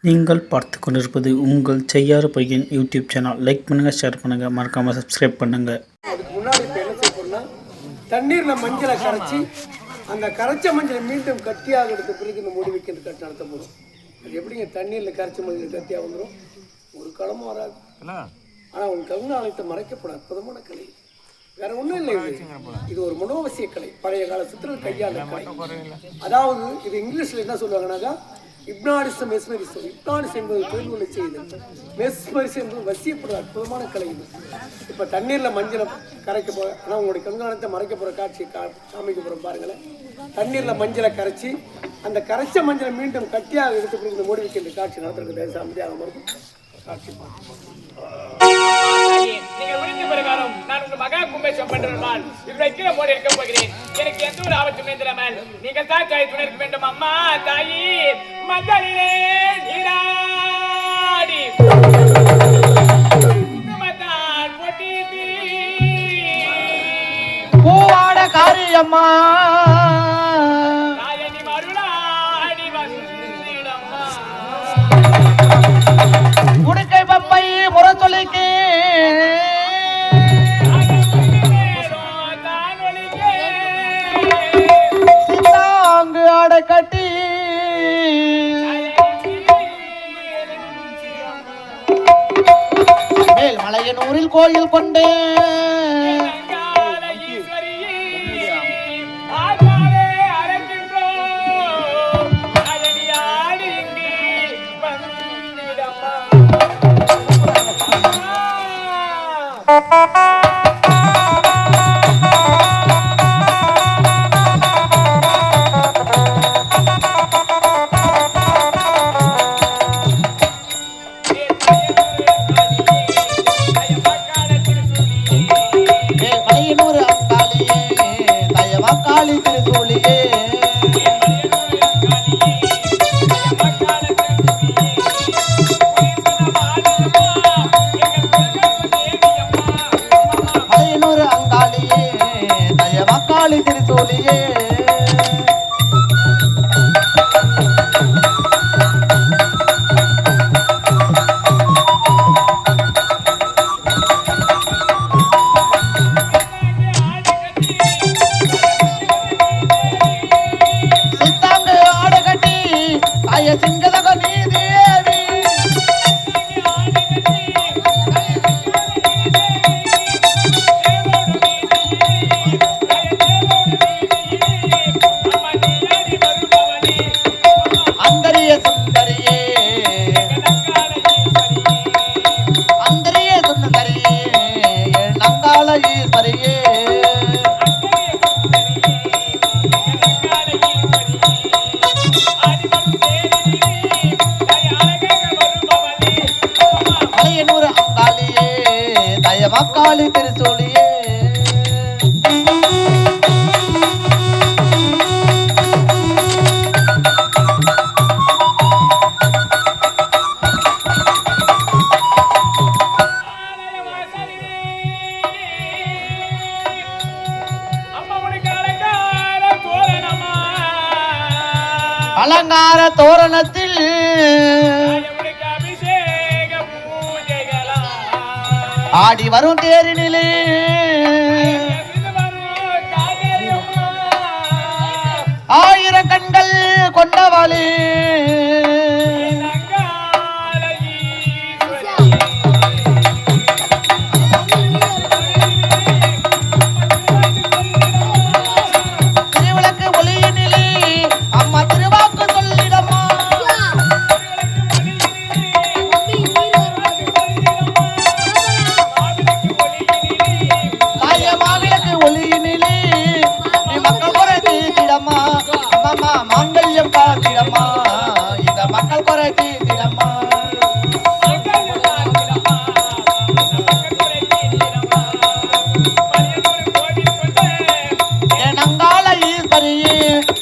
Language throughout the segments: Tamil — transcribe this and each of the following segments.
நீங்கள் பார்த்து கொண்டிருப்பது உங்கள் செய்யாறு பையன் யூடியூப் சேனல். லைக் பண்ணுங்கள், ஷேர் பண்ணுங்கள், மறக்காமல் சப்ஸ்கிரைப் பண்ணுங்கள். அதுக்கு முன்னாடி இப்போ என்ன செய்ய போகிறோம்னா, தண்ணீரில் மஞ்சளை கரைச்சி அந்த கரைச்ச மஞ்சளை மீண்டும் கட்டியாக எடுத்த பிறகு இந்த மூடி வைக்கிறது கட்டு நடத்த போதும். அது எப்படிங்க தண்ணீரில் கரைச்ச மஞ்சள் கட்டியாக வந்துடும்? ஒரு களமும் வராது. ஆனால் உன் கருணாலயத்தை மறைக்கப்பட அற்புதமான கலை. வேற ஒன்றும் இல்லை. இது ஒரு மனோவசிய கலை. பழைய கால சித்திரல் கையாள கலை. அதாவது இது இங்கிலீஷில் என்ன சொல்லுவாங்கன்னாக்கா ஹிப்னாடிசம், மெஸ்மரிசம். ஹிப்னாடிசம் என்பது தொழில் உள்ள செய்தல், மெஸ்மரிசம் என்பது வசியப்படுற அற்புதமான கலை இது. இப்போ தண்ணீரில் மஞ்சளை கரைக்க போகிற, ஆனால் உங்களுடைய கண்காணத்தை மறைக்க போகிற காட்சியை காமிக்க போகிறோம் பாருங்களேன். தண்ணீரில் மஞ்சளை கரைச்சி அந்த கரைச்ச மஞ்சளை மீண்டும் கட்டியாக எடுத்து இந்த மூடி வைக்கின்ற காட்சி நடத்துறதுக்கு தேசம் அமைதியாக இருக்கும். காட்சி பிரகாரம் நான் உங்கள் மகா கும்பேஷம் பண்றால் இவரை போட இருக்க போகிறேன். எனக்கு எந்த ஒரு ஆபத்துமே தெரியாமல் நீங்கள் தான் தாய் துணை இருக்க வேண்டும். அம்மா தாயி மகளிரே நீராடி பூவாட காரியம்மா தாயனி மருளாடி வந்திடம்மா உடுக்கை பப்பை முரசொலிக்கு சித்தாங்கு ஆடை கட்டி மேல் மலையனூரில் கோயில் கொண்டு மக்காளி திருச்சோழியே அலங்கார தோரணத்தில் ஆடி வரும் தேரினிலே ஆயிரம் கண்கள் கொண்டவாளே திருவிளக்கு ஒளியினிலே அம்மா திருவாக்கு சொல்லிடம்மா ஒளியினிலே நீ மக்கள் குறை தீர்த்திடம்மா. அம்மா மாங்கல்யம் காத்திடம்மா, இந்த மக்கள் குறை தீர்த்திடம்மா. என் அங்காள ஈஸ்வரியே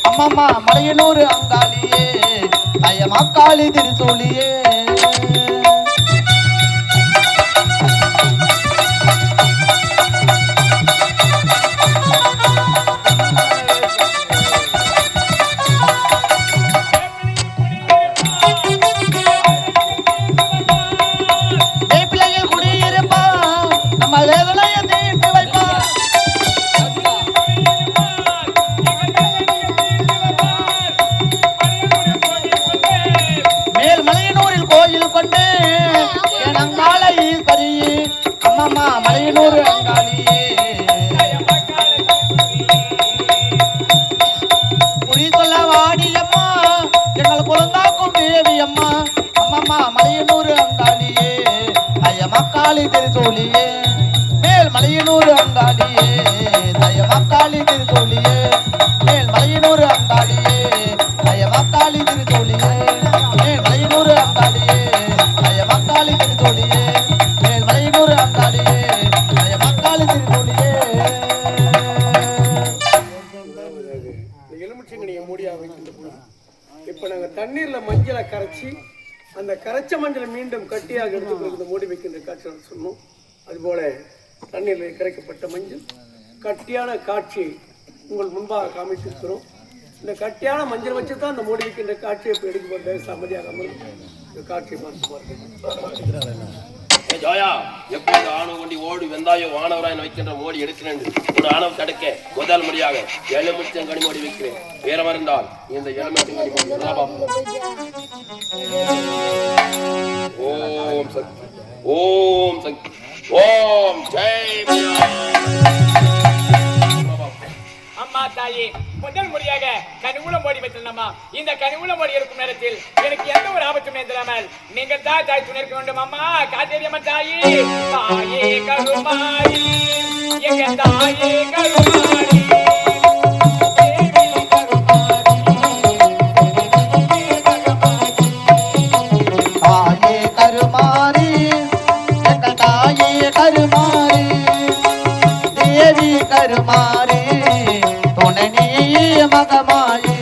அம்மம்மா மலையனூர் அங்காளியே தயமாக்காளி திருச்சோழியே மலையனூரில் கோயில் கொண்டு என் அங்காள ஈஸ்வரியே அம்மம்மா மலையனூர் அங்காளியே குறி சொல்ல வாடியம்மா எங்கள் குழந்தாக்கும் தேவி அம்மா அம்மம்மா மலையனூர் அங்காளியே தயமக்காளி திருச்சோழியே மேல் மலையனூர் அங்காளியே தயமக்காளி திருச்சோழியே மேல் மலையனூர் அங்காளியே தயமக்காளி திருச்சோழியே மேல் மலையனூர் அங்காளியே தயமக்காளி திருச்சோழியே மேல் மலையனூர் அங்காளியே தயமக்காளி திருச்சோழியே. எலுமிச்சங்கனியை மூடியா வைக்கின்ற பொழுது இப்ப நாங்க தண்ணீர்ல மஞ்சளை கரைச்சி அந்த கரைச்ச மஞ்சளை மீண்டும் கட்டியாக எடுத்து மூடி வைக்கின்ற காட்சி சொன்னோம். அதுபோல தண்ணீரில் கரைக்கப்பட்ட மஞ்சள் கட்டியான காட்சியை உங்கள் முன்பாக காமித்திருக்கிறோம். இந்த கட்டியான மஞ்சள் வச்சு தான் அந்த மூடி வைக்கின்ற காட்சியை இப்போ எடுக்கப்பட்ட அமைதியாக இந்த காட்சியை பார்த்து ஜோயா எப்போது ஆணவ கொண்டி ஓடி வெந்தாயோ வானவராயன் வைக்கின்ற மோடி எடுக்கிறேன் ஒரு ஆணவம் தடுக்க முதல் முறையாக எலுமிச்சங்கனி மோடி வைக்கிறேன். வேற இருந்தால் இந்த எலுமிச்சங்கனி ஓம் சக்தி ஓம் சக்தி ஓம் ஜெய் அம்மா தாயே முதல் முறையாக கனிமூலம் ஓடி வைத்திருந்தம்மா. இந்த கனிமூலம் ஓடி இருக்கும் நேரத்தில் எனக்கு எந்த ஒரு ஆபத்தும் நேர்ந்திராமல் நீங்கள் தான் தாய் துணை இருக்க வேண்டும் அம்மா. காத்தேரியம்மா தாயே தாயே கருமாரி எங்க தாயே கருமாரி தாயே கருமாரி எங்கள் தாயே கருமாரி தேவி கருமாரி துணை நீ மகமாயி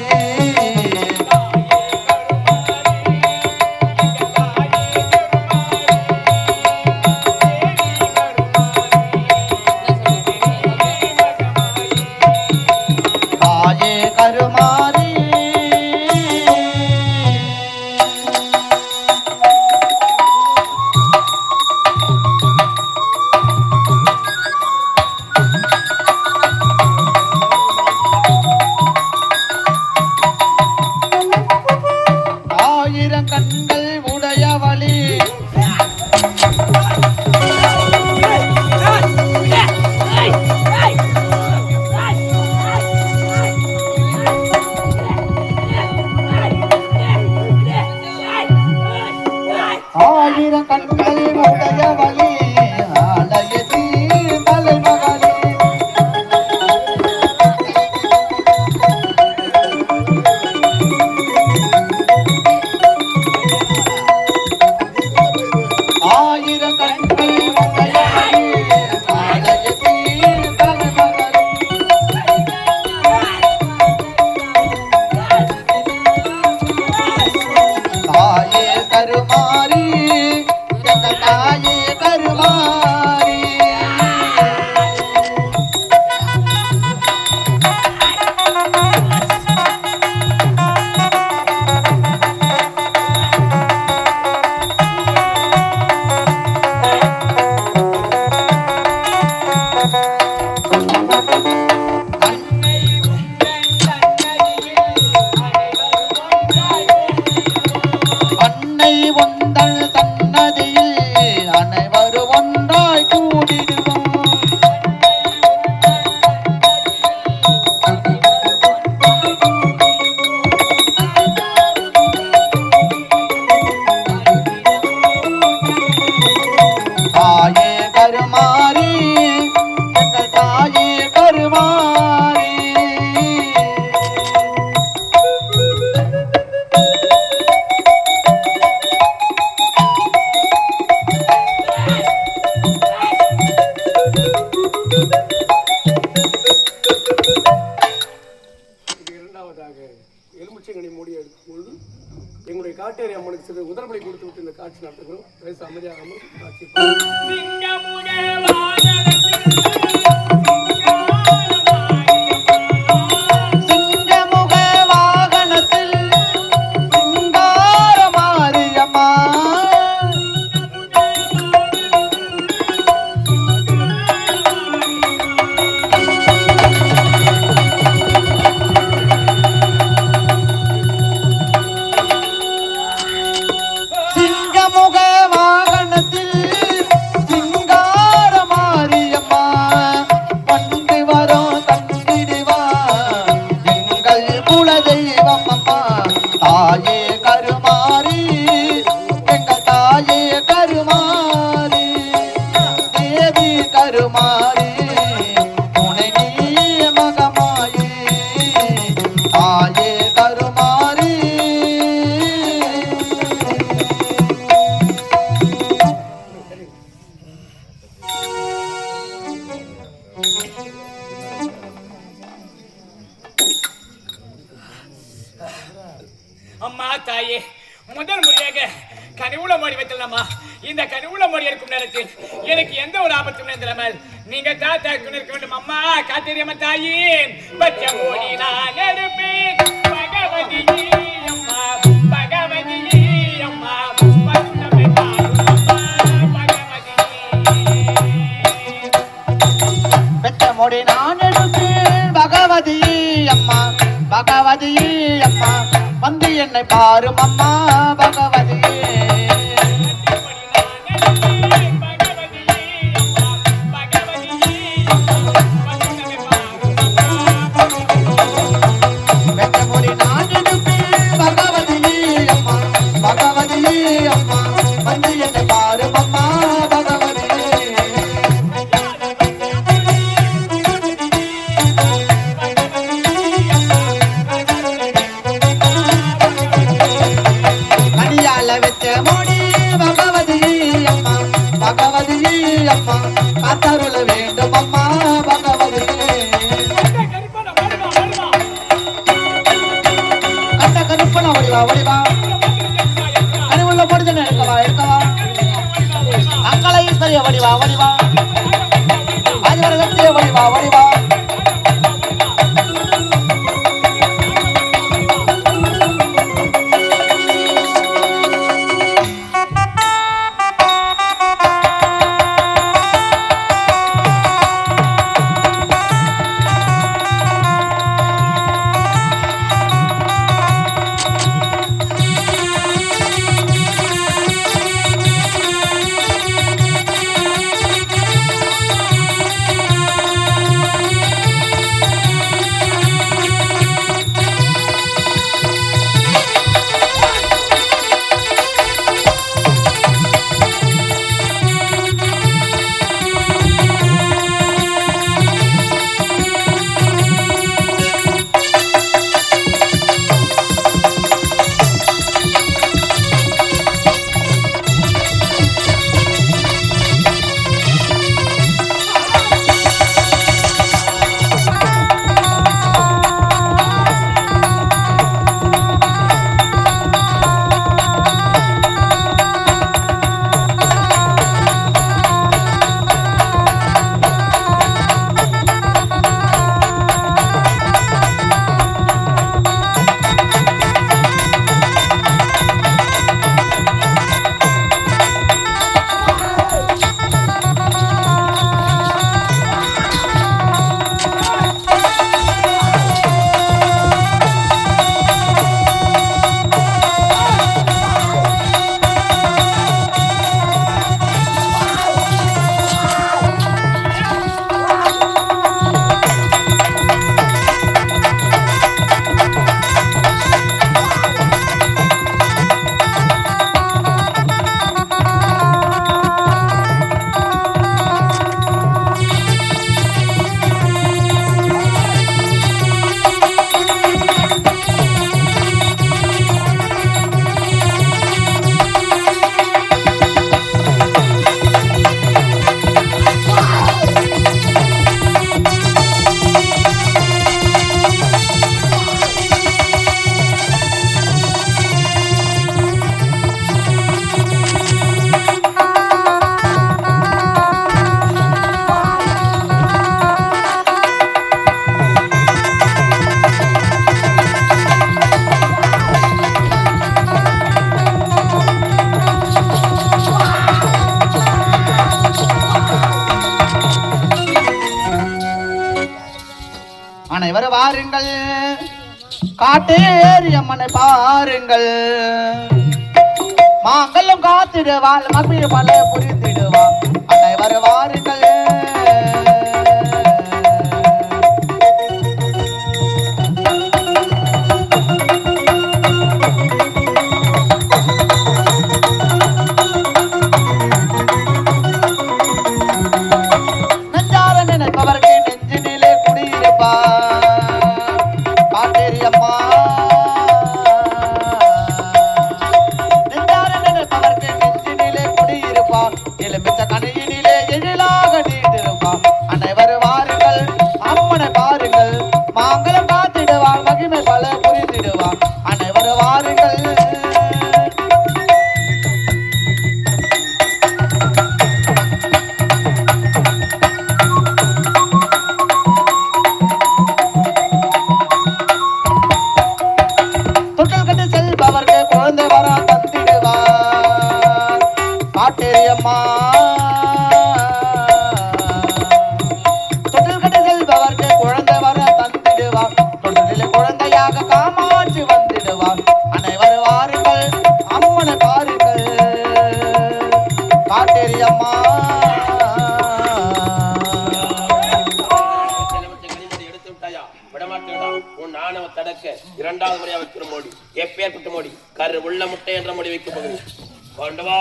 தாயே கருமாரி ஆயிரம் கண்கள் உடையவளி ஆயிரம் கண்கள் உடையவளி ஆலயத்தி தலைமகளே ஆயிரம் கண்கள் உடையவளி ஆலயத்தி தலைமகளே தாயே கருமாரி எங்கள் தாயே கருமாரி அன்னை ஒந்தள் சன்னதியில் அனைவரும் ஒன்றாய் கூடிடுவோம். தாயே கருமாரி எங்கள் தாயே கருமாரி இரண்டாவதாக எலுமிச்சங்கனி மூடி எடுக்கும் பொழுது எங்களுடைய காட்டேரி அம்மனுக்கு சிறு உதர்பலி கொடுத்து விட்டு இந்த காட்சி நடத்துகிறோம். பேச அமைதியாக அமர்ந்து காட்சி சிங்கமுக வாகனத்தில் சிங்கார மாரியம்மா கனிவுல மோடி வைத்தலம்மா இந்த கனிவுல மோடி இருக்கும் நேரத்தில் எனக்கு எந்த ஒரு ஆபத்தும் நேர்ந்திராமல் நீங்க தாத்தா இருக்க வேண்டும் அம்மா காத்தேரியம்மன் தாயே பச்ச மோடி நான் எடுப்பேன் பகவதி அம்மா பகவதி அம்மா பச்சமை பாரும்மா பகவதி பெற்ற மோடி நான் எடுப்பேன் பகவதி அம்மா பகவதி அம்மா வந்து என்னை பாரும் அம்மா பகவதி பெற்ற மோடி நான் எடுப்பேன் பகவதி அம்மா பகவதி அம்மா வந்து என்னை பாரும் அம்மா பகவதி கனியால வச்ச மோடி பகவதி அம்மா பகவதி அம்மா காத்தருள வேண்டும் அம்மா பகவதி கண்ட கருப்பன வடிவா வடிவா கனிவுள்ள முடிஞ்சன எடுக்கவா எடுக்கவா அங்கல ஈஸ்வரிய வடிவா வடிவா ஆதிவர சக்திய வடிவா வடிவா அனைவரும் வாருங்கள் காட்டேரி அம்மனை பாருங்கள் மாங்கல்யம் காத்திடுவாள் மகிழ் பல புரிந்திடுவா அனைவரும் வாருங்கள் நெஞ்சார நினைப்பவர்கள் நெஞ்சினிலே குடியிருப்பார் காட்டேரி அம்மா நெஞ்சார நினைப்பவர்கள் நெஞ்சினிலே குடியிருப்பார் எலுமிச்ச கனையினிலே எழிலாக இரண்டாவது முறையா வைக்கிற மோடி எப்பேற்பட்ட மோடி கரு உள்ள முட்டை என்ற மோடி வைக்க போகிறேன் கொண்டு வா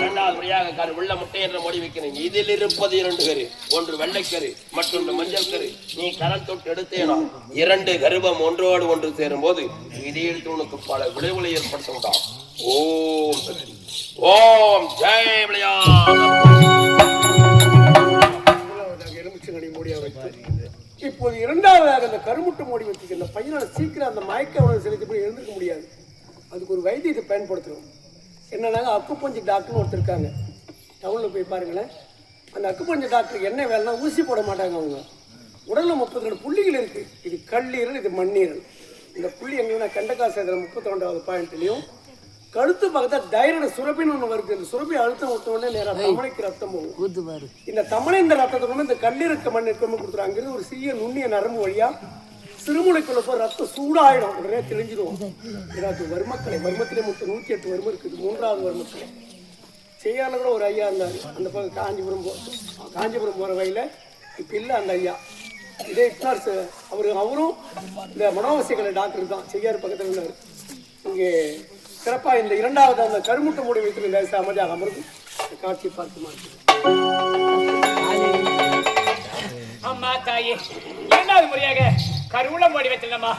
இரண்டாவது முறையாக கரு உள்ள முட்டை என்ற மோடி வைக்கிறேன் இதில் இருப்பது 2 கரு ஒன்று வெள்ளைக்கரு மற்றொன்று மஞ்சள் கரு நீ கரம் தொட்டு எடுத்தேனா 2 கருவம் ஒன்றோடு ஒன்று சேரும் போது இதில் உனக்கு பல விளைவுகளை ஏற்படுத்த உண்டாம் ஓம் ஓம் ஜெய் விளையா எலுமிச்சங்கனி மூடியா வைத்து இப்போது இரண்டாவதாக அந்த கருமுட்டை மூடி வச்சுக்க இந்த பையனோட சீக்கிரம் அந்த மயக்க உணவு செலுத்தி எழுந்திருக்க முடியாது. அதுக்கு ஒரு வைத்தியத்தை பயன்படுத்தணும். என்னன்னாங்க அக்குப்பஞ்சு டாக்டர்னு ஒருத்தர் இருக்காங்க. டவுனில் போய் பாருங்களேன். அந்த அக்குப்பஞ்சு டாக்டருக்கு என்ன வேலைனா ஊசி போட மாட்டாங்க. அவங்க உடலில் 32 புள்ளிகள் இருக்குது. இது கல்லீரல், இது மண்ணீரல். இந்த புள்ளி எங்கன்னா கண்டகாசேதனம் 32வது பாயிண்ட்லையும் கழுத்து பக்கத்தில் தைரட சுரப்பின்னு ஒன்று வருது. இந்த சுரப்பி அழுத்தம் விட்ட உடனே நேராக தமனைக்கு ரத்தம் போகும். இந்த தமனை இந்த ரத்தத்தை இந்த கல்லீரக்க மண் இருக்கணும் கொடுத்துருவாங்க. அங்கிருந்து ஒரு சிறிய நுண்ணிய நரம்பு வழியாக சிறுமுனைக்குள்ள போய் ரத்தம் சூடாயிடும். உடனே தெரிஞ்சிடும். ஏதாவது வர்மக்கலை வர்மத்திலே மொத்தம் 108 வர்மம் இருக்குது. 3வது வர்மக்கலை செய்யாத கூட ஒரு ஐயா இருந்தார். அந்த பக்கம் காஞ்சிபுரம் போகிற வழியில் இப்போ இல்லை அந்த ஐயா. இதே இக்னார்ஸ் அவரும் இந்த மனோவசியக்கலை டாக்டர் தான். செய்யாறு பக்கத்தில் இருந்தார். இங்கே சிறப்பாக இந்த இரண்டாவது அந்த கருமுட்டை மூடி வைத்திருந்த அமைதியாக அமர்ந்து காட்சி பார்த்து மாட்டேன். அம்மா தாயே, இரண்டாவது முறையாக கருவூலம் போடி வைத்திருந்தம்மா.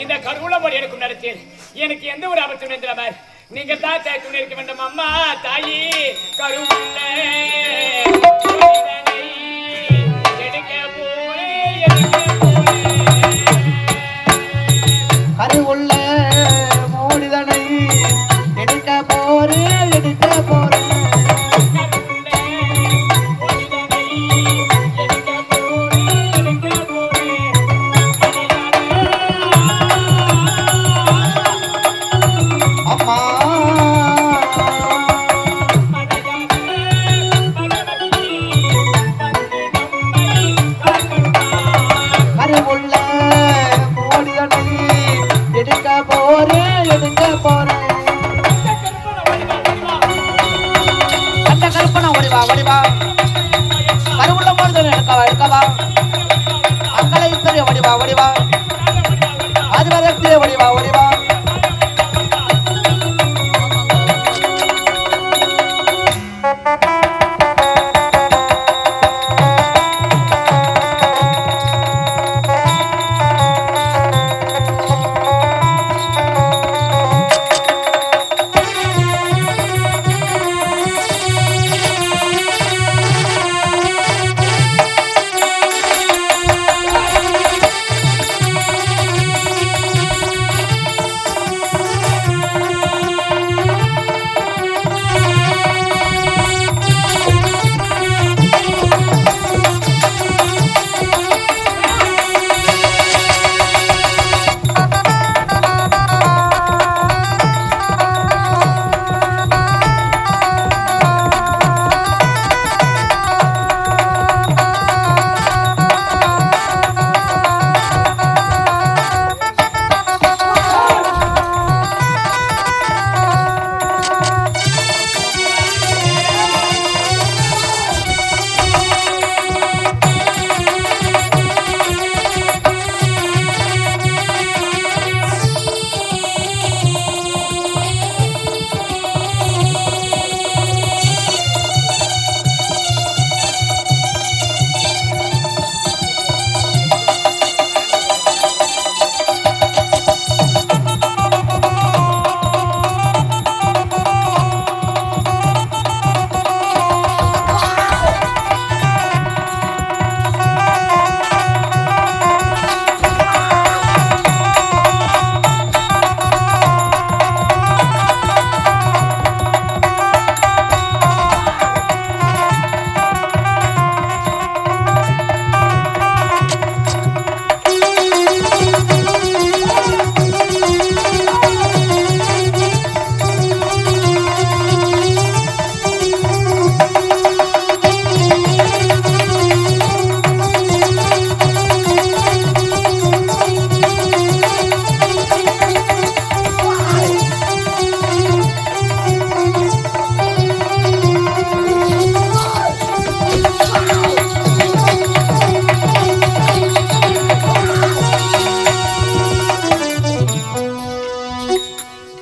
இந்த கருவூலம் போடி எடுக்கும் நேரத்தில் எனக்கு எந்த ஒரு ஆபத்தும் இருந்திராமல் நீங்க தான் தாய் துணை இருக்க வேண்டும். அம்மா தாயே, கருவுள்ள கருவுள்ள மூடிதனை எடுக்க போறேன் அம்மா கருவுள்ள மூடிதனை எடுக்க போறேன் அந்த கற்பனை ஓடிவா கருவுள்ள மூடிதனை எடுக்கவா அக்களை பெரிய ஓடிவா அது வரைக்கும் ஓடிவா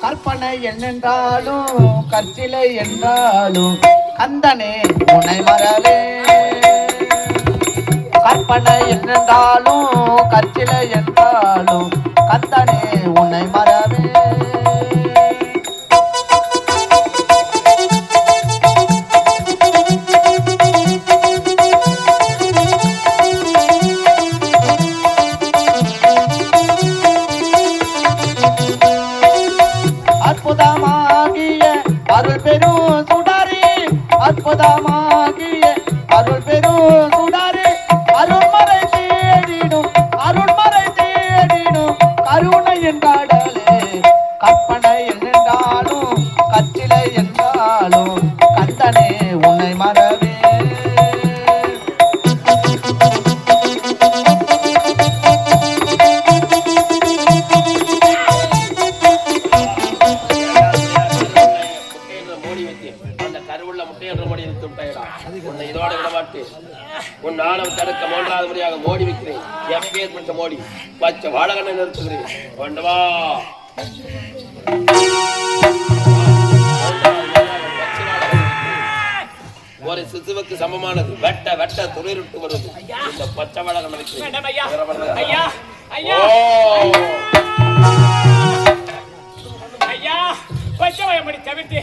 கற்பனை என்னென்றாலும் கற்சிலை என்றாலும் கந்தனே உன்னை மறவே கற்பனை என்னென்றாலும் கற்சிலை என்றாலும் கந்தனே உன்னை மறவே அற்புதமாகிய அருள் பெரும் சுடரே அற்புதமாகிய அருள் பெரும் சுடரே அருள்மறை தேடிடும் கருணையின் கடலே கற்பனை என்றாலும் கச்சிலை என்றாலும் கந்தனே உன்னை மறவே உன்னை இதோட விடமாட்டேன். உன் நாணம் தடுக்க மூன்றாவது முறையாக மோடி வைக்கிறேன். எப்பேற்பட்ட மோடி பச்சை வாழகனை நிறுத்துகிறேன். கொண்டு வா. ஒரு சிசுவுக்கு சமமானது. வெட்ட வெட்ட துளிருட்டு வருது. இந்த பச்சை வாழகன் பச்சை வாயமடி தவிர்த்து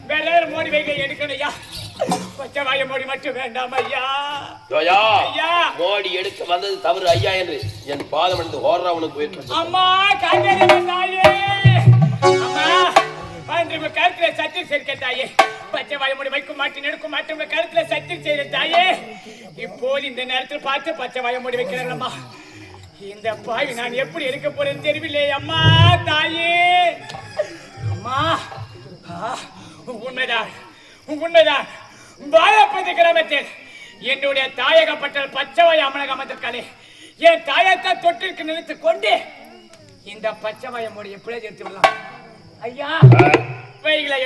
வேற மோடி வைக்க எடுக்கணும் ஐயா. பச்சை வாயமோடி மட்டும் வேண்டாம் ஐயா. மோடி எடுக்க வந்தது தவறு ஐயா என்று என் பாதம் என்று ஓடுறா உனக்கு போயிட்டு. அம்மா காய்கறி தாயே, அம்மா உங்க கருத்துல சத்தியம் சேர்க்க தாயே. பச்சை வாயமோடி வைக்க மாட்டேன் எடுக்க மாட்டேன் உங்க கருத்துல சத்தியம் செய்த தாயே. இப்போது இந்த நேரத்தில் பார்த்து பச்சை வாயமோடி வைக்கிறேன்மா. இந்த பாய் நான் எப்படி இருக்க போறேன்னு தெரியவில்லை அம்மா தாயே. அம்மா உண்மைதான் உண்மைதான். பாயப்பதி கிராமத்தில் என்னுடைய தாயகப்பட்டல் பச்சைவாய் அமலக அமர்ந்திருக்காளே. என் தாயத்தான் தொட்டிற்கு நினைத்து கொண்டு இந்த பச்சைவாயமுடைய பிழை எடுத்து விடலாம் ஐயா. வைகளை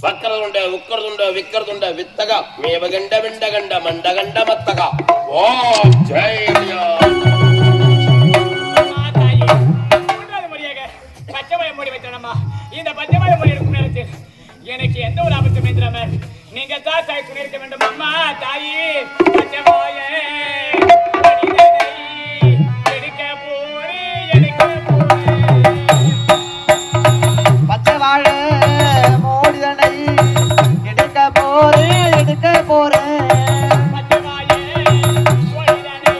వక్రదుండ ఉక్కరదుండ విక్కరదుండ విత్తగా మేవగండ విండగండ మండగండ మత్తగా ఓం జై இந்த பச்சைவாய மொழி இருக்கும் நேரத்தில் எனக்கு எந்த ஒரு ஆபத்தும் என்றாமல் நீங்கள் தான் தாய் துணை இருக்க வேண்டும் அம்மா தாயி. பச்சைவாய எடுக்க போறேன் பச்சைவாழ மோடிதனை எடுக்க போறேன் பச்சைவாய மோடிதனை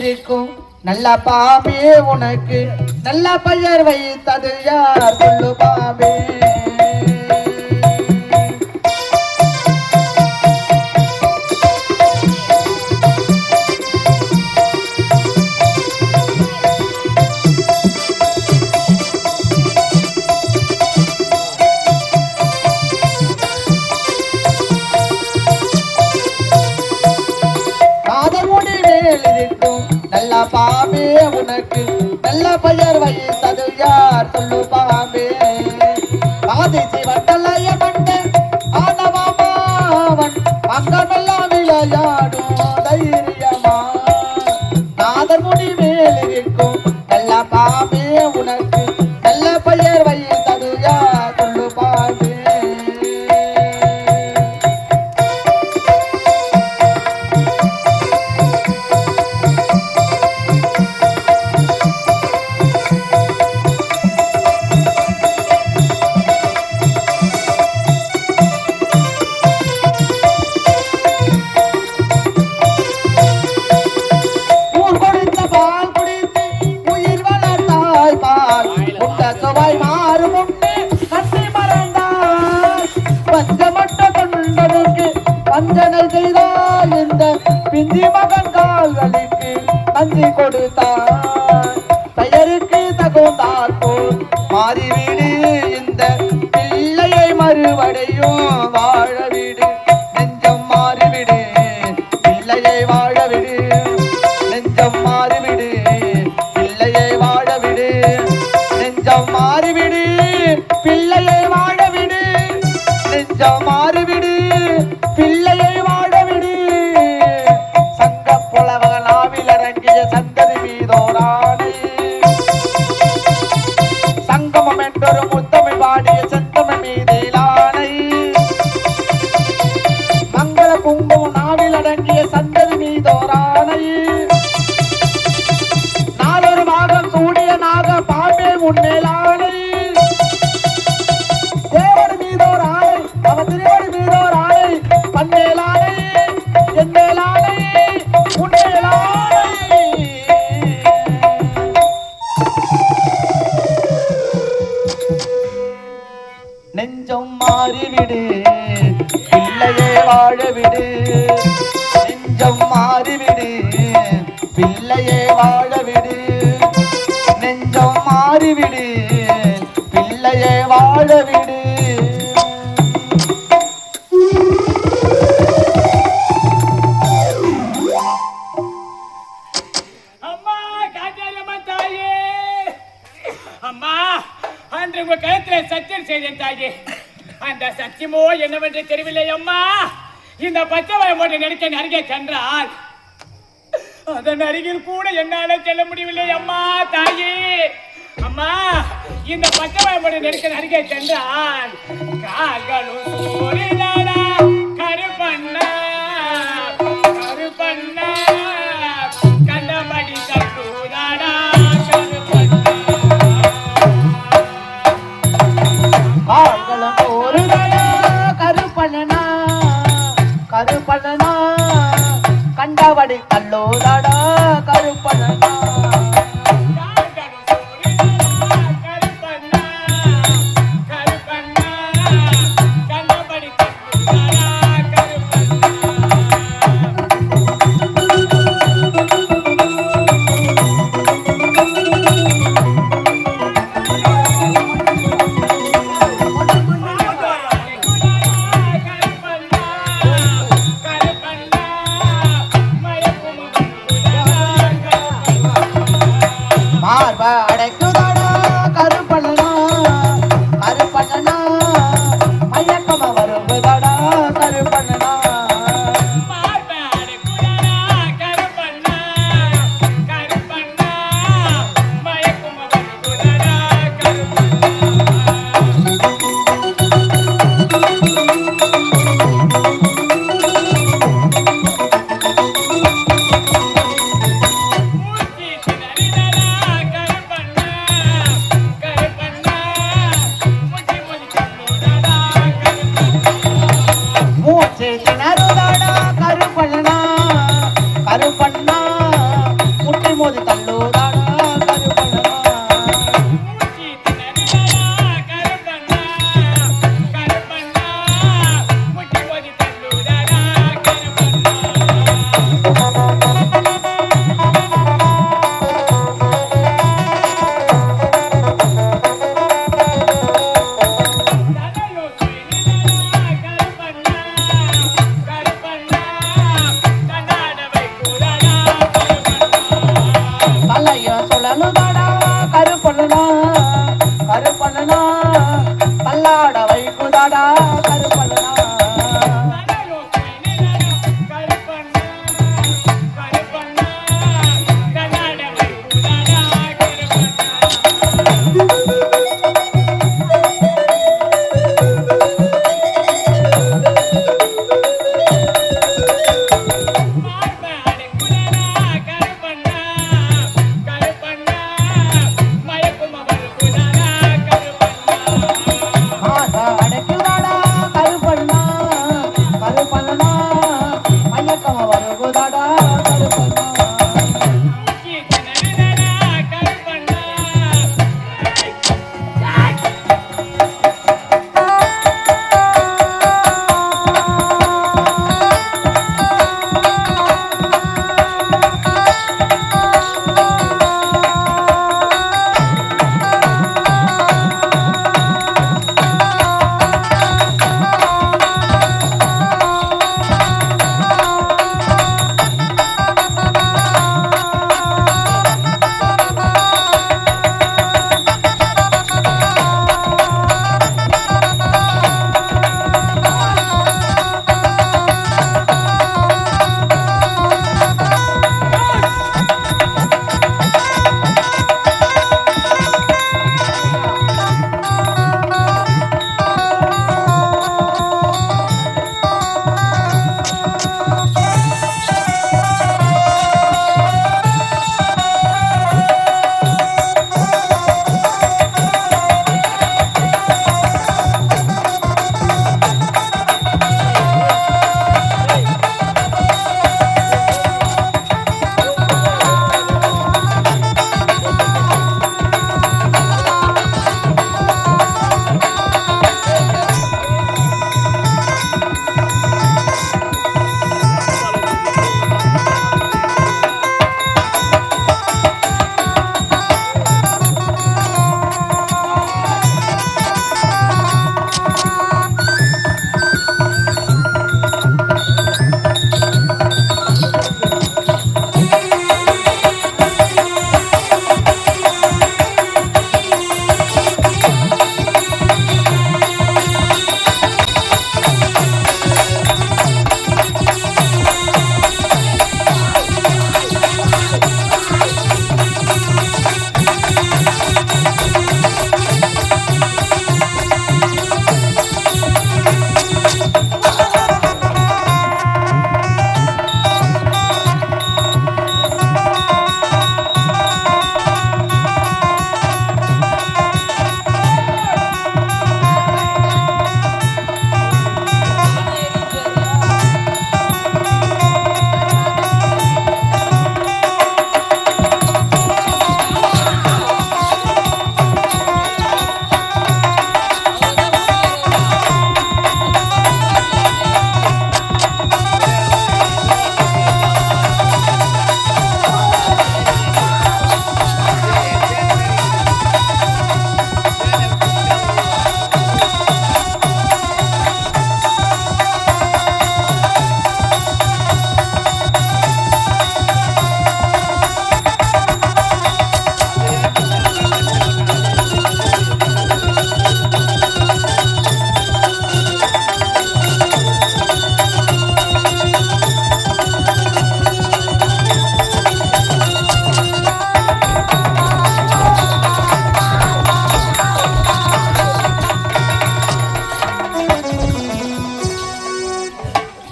இருக்கும் நல்ல பாம்பே உனக்கு நல்ல பெயர் வைத்தது யார் சொல்லு பாம்பே நல்ல பாம்பே உனக்கு நல்ல பெயர் வைத்தது யார் சொல்லு பாம்பே ஆதிசி வட்டலைய மண்டன் ஆனவாமாவன் அங்கமெல்லாம் விளையாடும் தைரியமா நாதர் முடி மேல் இருக்கும் நல்ல பாம்பே உனக்கு நல்ல பெயர் வைத்தது யார் சொல்லு பாம்பே வஞ்சனை செய்தால் இந்த பிந்தி மகன் கால்களுக்கு நன்றி கொடுத்தார் பெயருக்கு தகுந்தால் போல் மாறிவிடு இந்த பிள்ளையை மறுபடியும் வாழவிடு நெஞ்சம் மாறிவிடு பிள்ளையை வாழவிடு நெஞ்சம் மாறிவிடு பிள்ளையை வாழவிடு நெஞ்சம் மாறிவிடு பிள்ளையை வாழவிடு நெஞ்சம் மாறிவிடு பிள்ளையை வாழவிடு சங்க புலவகளாவில் இறங்கிய சந்ததி மீதோராணி சங்கமம் என்றொரு முத்தமிழ் பாடிய செந்தமிழ் மீதிலானை மங்கள குங்குமம் நாவில் அடங்கிய சந்ததி மீதோராணை நாளொரு மாதம் சூடிய நாக பாம்பே முன்னேலானை தேவர் மீதோர் ஆணை அவன் திருவடி மீதோர் ஆணை பன்னேலானை என்னேலானை உன்னேலானை நெஞ்சம் மாறிவிடு பிள்ளையை வாழவிடு நெஞ்சம் மாறிவிடு பிள்ளையை வாழவிடு நெஞ்சம் மாறிவிடு பிள்ளையை வாழவிடு அந்த சத்தியமோ என்னவென்று தெரியவில்லை அம்மா. இந்த பச்சை போட்டு நெருக்க அருகே சென்றால் அதன் அருகில் கூட என்னால செல்ல முடியவில்லை அம்மா தாயே. அம்மா இந்த பச்சை போட்டு நெருக்க அருகே சென்றால் கால்களும் சூரியனாடா கருப்பண்ணா கருப்பண்ணா கண்டபடி கட்டுதாடா கருப்பண்ணா கருப்பண்ணா கண்டபடி கல்லோதாடா கருப்பண்ணா அடைக்குதாடா கருப்பண்ணா கருப்பண்ணா மயக்கமா வருவதாடா கருப்பண்ணா கருப்பண்ணா முட்டை வருகுதாடா கருப்பண்ணா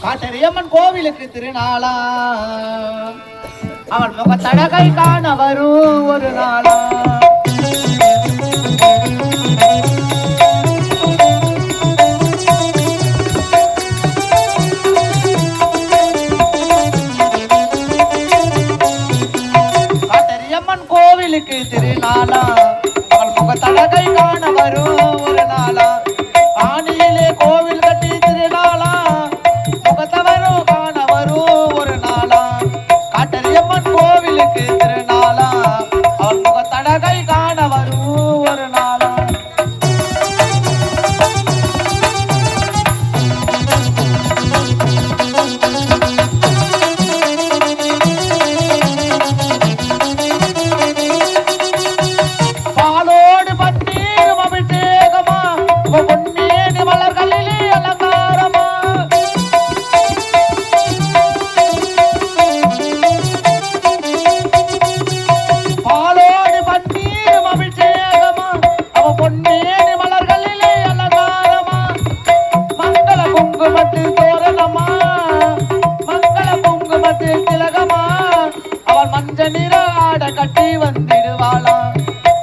காட்டரியம்மன் கோவிலுக்கு திருநாளா அவன் முகத்தழகை காண வரும் ஒரு நாளா காட்டரியம்மன் கோவிலுக்கு திருநாளா அவன் முகத்தழகை காண வரும் ஒரு நாளா ஆணியிலே கோவில் கட்டி திருநாளா முகத்தவரும் காண வரும் ஒரு நாளா காட்டரியம்மன் கோவிலுக்கு திருநாளா அவன் முகத்தழகை காண வரும் ஒரு நாளா மஞ்சள் நிற ஆடை கட்டி வந்திடுவாளாம்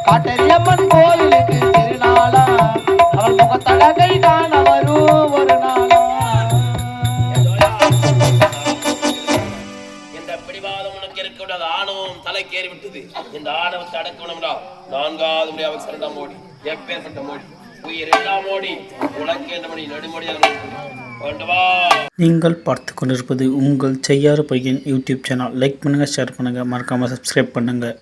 காட்டேரியம்மன் கோயிலுக்கு திருநாளா அவள் முகத்தழகை காண வரும் ஒரு நாளா இந்த பிடிவாதம் உனக்கு இருக்கக்கூடாது. ஆணவம் தலைக்கேறி விட்டது. இந்த ஆணவத்தை அடக்கணும்டா. 4வது முறையாக சரணம் மோடி, எப்பேற்பட்ட மோடி, உயிர் எல்லாம் மோடி, உனக்கு என்ற மணி நடுமொழியாக கொண்டு வா. நீங்கள் பார்த்து கொண்டிருப்பது உங்கள் செய்யாறு பையன் யூடியூப் சேனல். லைக் பண்ணுங்கள், ஷேர் பண்ணுங்கள், மறக்காமல் சப்ஸ்கிரைப் பண்ணுங்கள்.